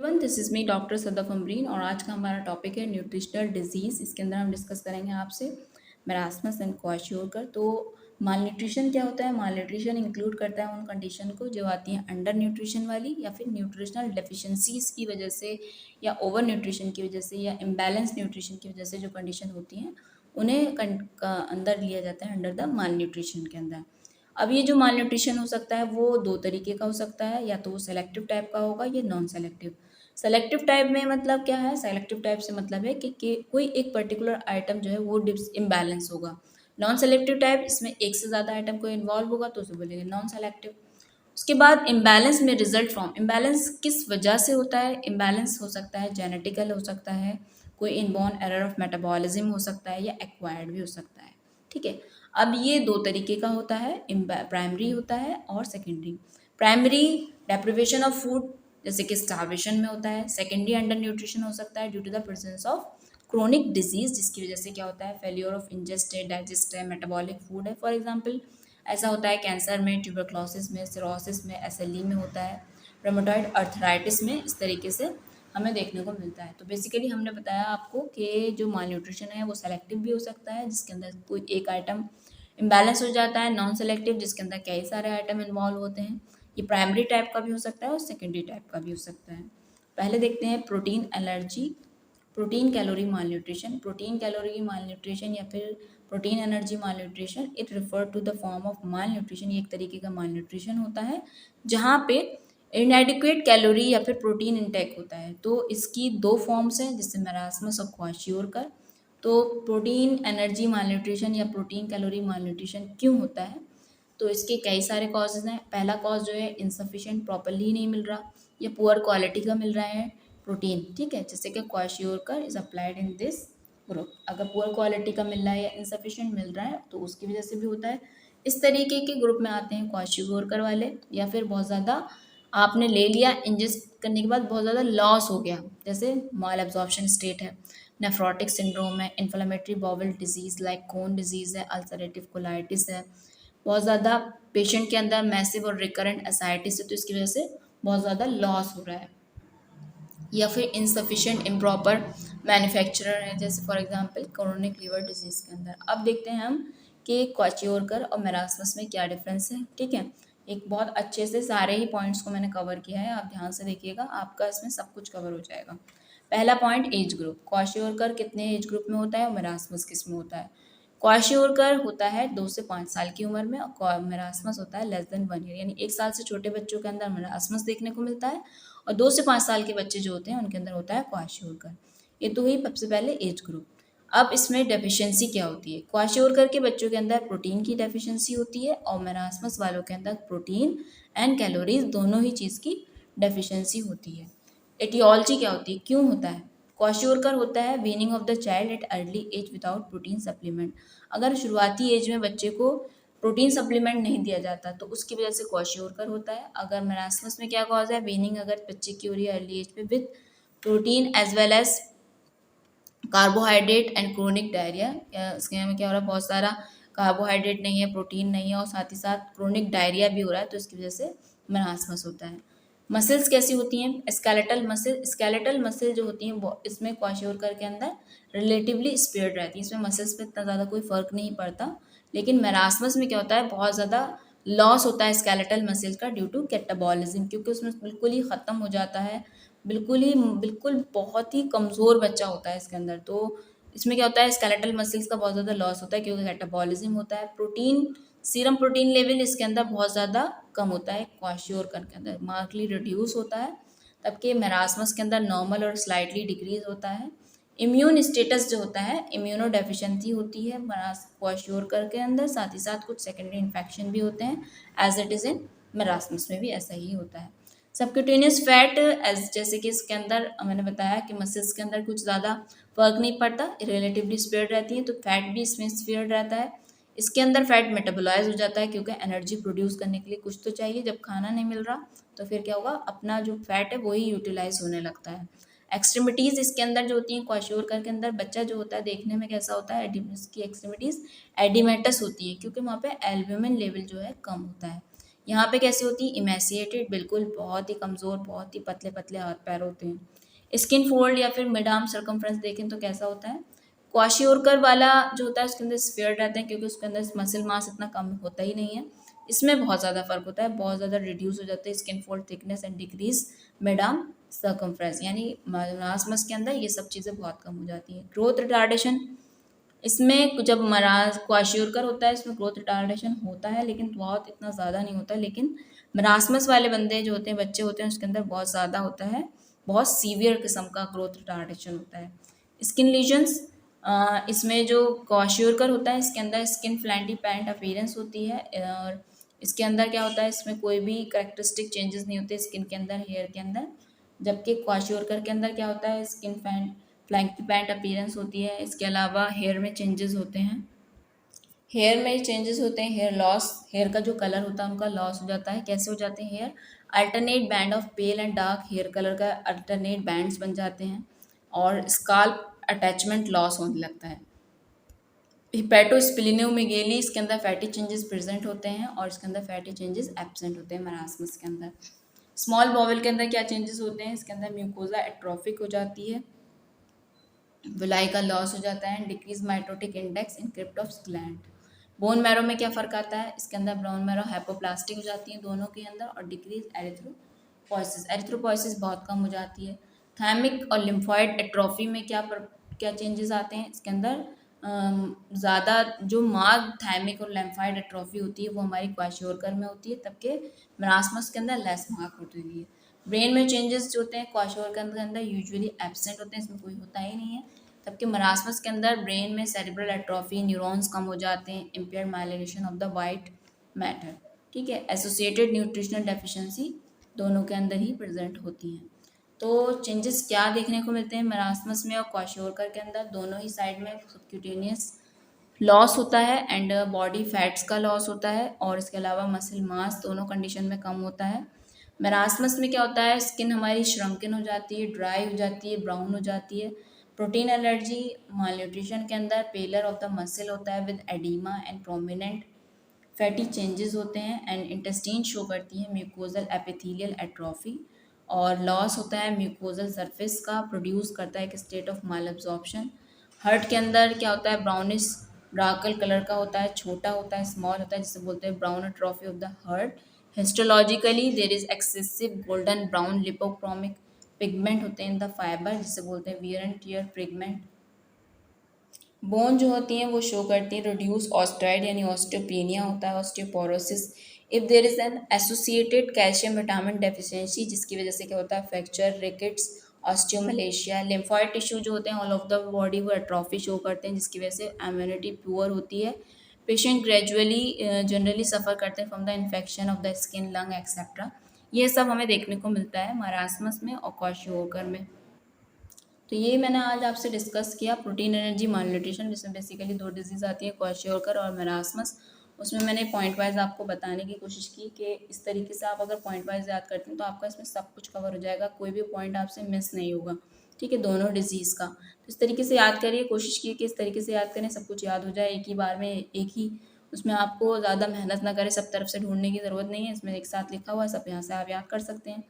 Everyone, this is me doctor Sadaf Amreen और आज का हमारा टॉपिक है न्यूट्रिशनल डिजीज़। इसके अंदर हम डिस्कस करेंगे आपसे मेरास्मस एंड क्वाशियोरकर। तो माल न्यूट्रिशन क्या होता है? माल न्यूट्रिशन इंक्लूड करता है उन कंडीशन को जो आती हैं अंडर न्यूट्रिशन वाली या फिर न्यूट्रिशनल डेफिशिएंसीज की वजह से या ओवर न्यूट्रिशन की वजह से या इम्बैलेंस न्यूट्रिशन की वजह से जो कंडीशन होती हैं उन्हें अंदर लिया जाता है अंडर द माल न्यूट्रिशन के अंदर। अब ये जो माल न्यूट्रिशन हो सकता है वो दो तरीके का हो सकता है, या तो वो सेलेक्टिव टाइप का होगा या नॉन सेलेक्टिव। सेलेक्टिव टाइप में मतलब क्या है? सेलेक्टिव टाइप से मतलब है कि कोई एक पर्टिकुलर आइटम जो है वो डिस इम्बैलेंस होगा। नॉन सेलेक्टिव टाइप, इसमें एक से ज़्यादा आइटम को इन्वॉल्व होगा तो उसे बोलेंगे नॉन सेलेक्टिव। उसके बाद इम्बैलेंस में रिजल्ट फ्रॉम, इम्बैलेंस किस वजह से होता है? इम्बैलेंस हो सकता है जेनेटिकल, हो सकता है कोई इनबॉर्न एरर ऑफ मेटाबॉलिज्म हो सकता है, या एक्वायर्ड भी हो सकता है। ठीक है। अब ये दो तरीके का होता है, प्राइमरी होता है और secondary. Primary deprivation of food, जैसे कि स्टार्वेशन में होता है। सेकेंडरी अंडर न्यूट्रिशन हो सकता है due to the presence of chronic disease, जिसकी वजह से क्या होता है? फेलियर ऑफ इंजेस्ट है, डाइजेस्ट है, मेटाबॉलिक फूड है। फॉर एग्जाम्पल ऐसा होता है कैंसर में, ट्यूबरक्लोसिस में, सिरोसिस में, एसएलई में होता है, रोमेटॉइड अर्थराइटिस में, इस तरीके से हमें देखने को मिलता है। तो बेसिकली हमने बताया आपको कि जो माल न्यूट्रिशन है वो सेलेक्टिव भी हो सकता है जिसके अंदर कोई एक आइटम इम्बैलेंस हो जाता है, नॉन सेलेक्टिव जिसके अंदर कई सारे आइटम इन्वॉल्व होते हैं। ये प्राइमरी टाइप का भी हो सकता है और सेकेंडरी टाइप का भी हो सकता है। पहले देखते हैं protein allergy, protein calorie malnutrition. Protein calorie malnutrition या फिर protein energy malnutrition, it refer to the form of malnutrition. ये एक तरीके का माल न्यूट्रिशन होता है जहाँ पे इनएडिक्वेट कैलोरी या फिर प्रोटीन इंटेक होता है। तो इसकी दो फॉर्म्स हैं, जिससे मेरास्मस और क्वाशियोरकर। तो प्रोटीन एनर्जी माल न्यूट्रिशन या प्रोटीन कैलोरी माल न्यूट्रिशन क्यों होता है? तो इसके कई सारे कॉजेज़ हैं। पहला कॉज जो है इंसफिशिएंट, प्रॉपरली नहीं मिल रहा या पुअर क्वालिटी का मिल रहा है प्रोटीन। ठीक है, जैसे कि kwashiorkor is applied in this group. अगर पुअर क्वालिटी का मिल रहा है या इंसफिशिएंट मिल रहा है तो उसकी वजह से भी होता है। इस तरीके के ग्रुप में आते हैं क्वाशियोरकर वाले। या फिर बहुत ज़्यादा आपने ले लिया, इंजेस्ट करने के बाद बहुत ज़्यादा लॉस हो गया, जैसे माल एब्जॉर्प्शन स्टेट है, नेफ्रोटिक सिंड्रोम है, इन्फ्लेमेटरी बाउल डिजीज़ लाइक कोन डिजीज़ है, अल्सरेटिव कोलाइटिस है, बहुत ज़्यादा पेशेंट के अंदर मैसिव और रिकरेंट एसाइटिस है तो इसकी वजह से बहुत ज़्यादा लॉस हो रहा है। या फिर इनसफिशिएंट इम्प्रॉपर मैन्युफैक्चरर है, जैसे for example chronic liver disease के अंदर। अब देखते हैं हम कि क्वाशियोरकर और मेरास्मस में क्या डिफरेंस है। ठीक है, एक बहुत अच्छे से सारे ही पॉइंट्स को मैंने कवर किया है, आप ध्यान से देखिएगा, आपका इसमें सब कुछ कवर हो जाएगा। पहला पॉइंट, एज ग्रुप। क्वाशियोरकर कितने एज ग्रुप में होता है और मेरास्मस किस में होता है? क्वाशियोरकर होता है 2 से 5 साल की उम्र में और मेरास्मस होता है लेस देन 1 ईयर, यानी 1 साल से छोटे बच्चों के अंदर मेरास्मस देखने को मिलता है और 2 से 5 साल के बच्चे जो होते हैं उनके अंदर होता है क्वाशियोरकर। ये तो हुई सबसे पहले एज ग्रुप। अब इसमें डेफिशिएंसी क्या होती है? क्वाशियोरकर के बच्चों के अंदर प्रोटीन की डेफिशिएंसी होती है और मेरास्मस वालों के अंदर प्रोटीन एंड कैलोरीज दोनों ही चीज़ की डेफिशिएंसी होती है। एटियोलॉजी क्या होती है, क्यों होता है? क्वाशियोरकर होता है weaning off the child at early age without protein supplement. अगर शुरुआती एज में बच्चे को प्रोटीन सप्लीमेंट नहीं दिया जाता तो उसकी वजह से क्वाशियोरकर होता है। अगर मेरास्मस में क्या कॉज है? वीनिंग अगर बच्चे की हो रही है अर्ली एज पे with protein as well as carbohydrate and chronic diarrhoea, इसके में क्या हो रहा है? बहुत सारा कार्बोहाइड्रेट नहीं है, प्रोटीन नहीं है और साथ ही साथ क्रोनिक डायरिया भी हो रहा है, तो इसकी वजह से मेरास्मस होता है। मसल्स कैसी होती हैं? स्केलेटल मसल, स्केलेटल मसल जो होती हैं वो इसमें क्वाशियोरकर के अंदर रिलेटिवली स्पेयर्ड रहती है, इसमें मसल्स पे इतना ज़्यादा कोई फ़र्क नहीं पड़ता। लेकिन मेरास्मस में क्या होता है? बहुत ज़्यादा लॉस होता है स्केलेटल मसल का ड्यू टू कैटाबॉलिज्म, क्योंकि उसमें बिल्कुल ही ख़त्म हो जाता है, बिल्कुल बहुत ही कमज़ोर बच्चा होता है इसके अंदर। तो इसमें क्या होता है? स्केलेटल मसल्स का बहुत ज़्यादा लॉस होता है क्योंकि कैटाबॉलिज्म होता है। प्रोटीन, सीरम प्रोटीन लेवल इसके अंदर बहुत ज़्यादा कम होता है, क्वाशियोरकर के अंदर मार्कली रिड्यूस होता है, जबकि मेरास्मस के अंदर नॉर्मल और स्लाइटली डिक्रीज होता है। इम्यून स्टेटस जो होता है, इम्यूनो डेफिशिएंसी होती है क्वाशियोरकर के अंदर, साथ ही साथ कुछ सेकेंडरी इन्फेक्शन भी होते हैं, as it is in marasmus में भी ऐसा ही होता है। सबक्यूटेनियस फैट, एज जैसे कि इसके अंदर मैंने बताया कि मसल्स के अंदर कुछ ज़्यादा फर्क नहीं पड़ता, रिलेटिवली स्पेयर्ड रहती है, तो फैट भी इसमें स्पेयर्ड रहता है। इसके अंदर फैट मेटाबोलाइज हो जाता है क्योंकि एनर्जी प्रोड्यूस करने के लिए कुछ तो चाहिए, जब खाना नहीं मिल रहा तो फिर क्या होगा? अपना जो फैट है वही यूटिलाइज होने लगता है। एक्सट्रीमिटीज़ इसके अंदर जो होती हैं, क्वाशियोरकर के अंदर बच्चा जो होता है देखने में कैसा होता है? इसकी एक्सट्रीमिटीज़ एडिमेटस होती है क्योंकि वहाँ पे एल्ब्यूमिन लेवल जो है कम होता है। यहाँ पे कैसी होती है, इमेसिएटेड, बिल्कुल बहुत ही कमज़ोर, बहुत ही पतले पतले हाथ पैर होते हैं। स्किन फोल्ड या फिर मिड आर्म सर्कमफ्रेंस देखें तो कैसा होता है, क्वाशियोरकर वाला जो होता है उसके अंदर स्फीयर रहते हैं, क्योंकि उसके अंदर मसल मास इतना कम होता ही नहीं है। इसमें बहुत ज़्यादा फर्क होता है, बहुत ज़्यादा रिड्यूस हो जाते हैं skin fold thickness and decrease mid arm circumference, यानी मरासमस के अंदर ये सब चीज़ें बहुत कम हो जाती हैं। ग्रोथ रिटार्डेशन, इसमें जब मराज क्वाशियोरकर होता है इसमें ग्रोथ रिटार्डेशन होता है, लेकिन बहुत इतना ज़्यादा नहीं होता। लेकिन मरासमस वाले बंदे जो होते हैं, बच्चे होते हैं, उसके अंदर बहुत ज़्यादा होता है, बहुत सीवियर किस्म का ग्रोथ रिटार्डेशन होता है। स्किन लीजन्स, इसमें जो क्वाशियोरकर होता है इसके अंदर स्किन फ्लैंटी पैंट अपीयरेंस होती है, और इसके अंदर क्या होता है, इसमें कोई भी करेक्टरिस्टिक चेंजेस नहीं होते स्किन के अंदर, हेयर के अंदर। जबकि क्वाशियोरकर के अंदर क्या होता है, स्किन फ्लैंकी पैंट अपीयरेंस होती है। इसके अलावा हेयर में चेंजेस होते हैं, हेयर लॉस, हेयर का जो कलर होता है उनका लॉस हो जाता है। कैसे हो जाते हैं hair, alternate band of pale and dark hair colour का अल्टरनेट बैंड्स बन जाते हैं, और स्काल्प अटैचमेंट लॉस होने लगता है। हिपैटोस्प्लेनियोमेगाली, इसके अंदर फैटी चेंजेस प्रेजेंट होते हैं, और इसके अंदर फैटी चेंजेस एब्सेंट होते हैं मरासमस के अंदर। स्मॉल बॉवल के अंदर क्या चेंजेस होते हैं, इसके अंदर म्यूकोजा एट्रोफिक हो जाती है, विलाई का लॉस हो जाता है, decrease mitotic index in crypt of gland. Bone marrow में क्या फ़र्क आता है, इसके अंदर ब्राउन मैरो हाइपोप्लास्टिक हो जाती है दोनों के अंदर, और डिक्रीज एरिथ्रोपोइसिस, एरिथ्रोपोइसिस बहुत कम हो जाती है। थायमिक और लिम्फॉइड एट्रोफी में क्या चेंजेस आते हैं, इसके अंदर ज़्यादा जो मार्ग थायमिक और लिम्फॉइड एट्रोफी होती है वो हमारी क्वाशियोरकर में होती है, तबकि मरासमस के अंदर लेस मार्क होती है। ब्रेन में चेंजेस जो होते हैं क्वाशियोरकर के अंदर यूजुअली एब्सेंट होते हैं, इसमें कोई होता ही नहीं है। जबकि मरासमस के अंदर ब्रेन में सेरिब्रल एट्रोफी, न्यूरॉन्स कम हो जाते हैं, impaired myelination of the white matter, ठीक है। एसोसिएटेड न्यूट्रिशनल डेफिशिएंसी दोनों के अंदर ही प्रेजेंट होती हैं। तो चेंजेस क्या देखने को मिलते हैं मरासमस में और क्वाशियोरकर के अंदर, दोनों ही साइड में सबक्यूटेनियस लॉस होता है एंड बॉडी फैट्स का लॉस होता है, और इसके अलावा मसल मास दोनों कंडीशन में कम होता है। मेरास्मस में क्या होता है, स्किन हमारी श्रंकन हो जाती है, ड्राई हो जाती है, ब्राउन हो जाती है। प्रोटीन एलर्जी, माल न्यूट्रिशन के अंदर पेलर ऑफ द मसल होता है with oedema and prominent fatty changes होते हैं, एंड इंटेस्टीन शो करती है म्यूकोजल एपिथेलियल एट्रोफी, और लॉस होता है म्यूकोजल सरफेस का, प्रोड्यूस करता है एक state of malabsorption. Heart के अंदर क्या होता है, ब्राउनिश ब्राकल कलर का होता है, छोटा होता है, स्मॉल होता है, जिसे बोलते हैं brown atrophy of the heart. Histologically there is excessive golden brown lipochromic pigment होते हैं इन द फाइबर, जिसे बोलते हैं wear and tear pigment. Bone जो होती हैं वो शो करती है रिड्यूस ऑस्टोइड यानी ऑस्टियोपेनिया होता है, osteoporosis. If there is an associated calcium vitamin deficiency, जिसकी वजह से क्या होता है, fracture, rickets, osteomalacia. Lymphoid tissue जो होते हैं ऑल ऑफ द बॉडी वो एट्रोफी शो करते हैं, जिसकी वजह से इम्यूनिटी पुअर होती है। पेशेंट ग्रेजुअली जनरली सफ़र करते हैं from the infection of the skin, lung etcetera. ये सब हमें देखने को मिलता है मरासमस में और क्वाशियोकर में। तो ये मैंने आज आपसे डिस्कस किया प्रोटीन एनर्जी मालन्यूट्रिशन, जिसमें बेसिकली दो डिजीज़ आती है, क्वाशियोकर और मेरास्मस। उसमें मैंने पॉइंट वाइज आपको बताने की कोशिश की कि इस तरीके से आप अगर पॉइंट वाइज याद करते हैं तो आपका इसमें सब कुछ कवर हो जाएगा, कोई भी पॉइंट आपसे मिस नहीं होगा, ठीक है, दोनों डिजीज़ का। तो इस तरीके से याद करिए, कोशिश कीजिए कि इस तरीके से याद करें, सब कुछ याद हो जाए एक ही बार में, एक ही उसमें आपको ज़्यादा मेहनत ना करें, सब तरफ से ढूंढने की ज़रूरत नहीं है, इसमें एक साथ लिखा हुआ है, सब यहाँ से आप याद कर सकते हैं।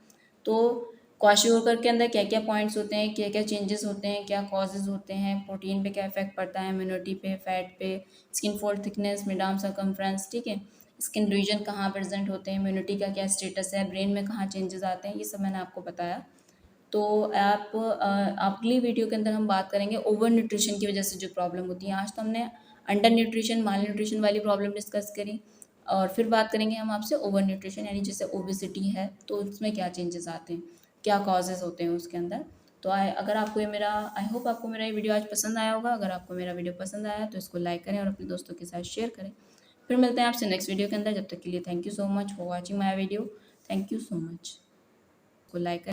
तो क्वाशियोकर के अंदर क्या क्या पॉइंट्स होते हैं, क्या क्या चेंजेस होते हैं, क्या कॉजेज होते हैं, प्रोटीन पे क्या इफेक्ट पड़ता है, इम्यूनिटी पे, फैट पे, skin fold thickness, mid arm circumference, ठीक है, स्किन रीजन कहाँ प्रेजेंट होते हैं, इम्यूनिटी का क्या स्टेटस है, ब्रेन में कहाँ चेंजेस आते हैं, ये सब मैंने आपको बताया। तो आप अगली वीडियो के अंदर हम बात करेंगे ओवर न्यूट्रिशन की वजह से जो प्रॉब्लम होती है। आज तो हमने अंडर न्यूट्रिशन, माल न्यूट्रिशन वाली प्रॉब्लम डिस्कस करी, और फिर बात करेंगे हम आपसे ओवर न्यूट्रिशन, यानी जैसे ओबेसिटी है तो उसमें क्या चेंजेस आते हैं, क्या कॉजेज़ होते हैं उसके अंदर। तो अगर आपको ये मेरा, आई होप आपको मेरा ये वीडियो आज पसंद आया होगा। अगर आपको मेरा वीडियो पसंद आया तो इसको लाइक करें और अपने दोस्तों के साथ शेयर करें। फिर मिलते हैं आपसे नेक्स्ट वीडियो के अंदर, जब तक के लिए thank you so much for watching my video. Thank you so much. को लाइक